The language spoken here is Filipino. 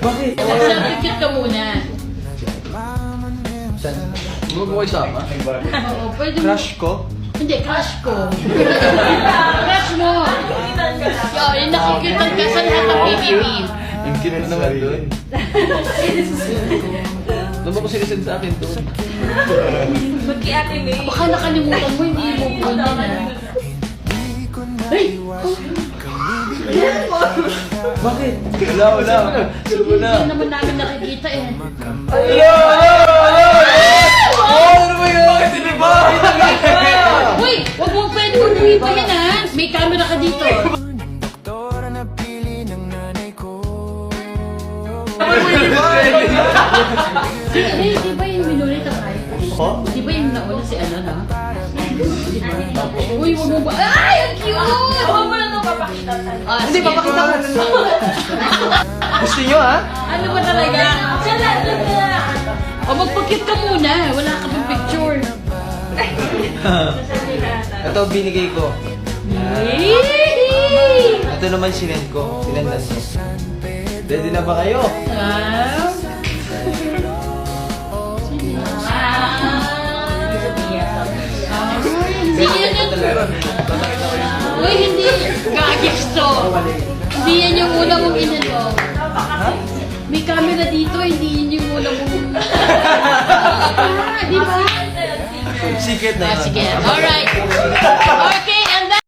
Bakit? Self-picture ka muna. Saan? Huwag mo isama. Oo, pwede mo. Crush ko? Hindi, crush ko. Crush mo. Yung nakikita ka sa lahat ng PBB. Yung kinag naman doon. Doon ba ko sinisend sa akin doon? Baka nakalimutan mo, hindi mo po na. Ay! Bakit? Wala. Subo Hindi na. naman namin nakikita eh. Hello! Ano ba yun? Bakit hindi ba? Uy! Huwag mo pwede mo pa yan ha! May camera ka dito. Di ba yung minuli tayo? Oh? Di ba yung nauna si ano na? Di ba? Uy, huwag mo ba? Ay! Ang cute! Huwag mo na ito papakita sa'yo. Hindi, papakita ko na. Gusto nyo, ha? Ano ba talaga? O magpakit ka muna. Wala ka pang picture. Ito, binigay ko. Yee! Ito naman sinend ko. Sinendan ko. Ready na ba kayo? Wow! Hindi yan yung... Uy, hindi. Gagis to. Hindi yan yung una mong inano. May camera dito, hindi yun yung una mong... Di ba? Secret na yun. Sige, alright. Okay.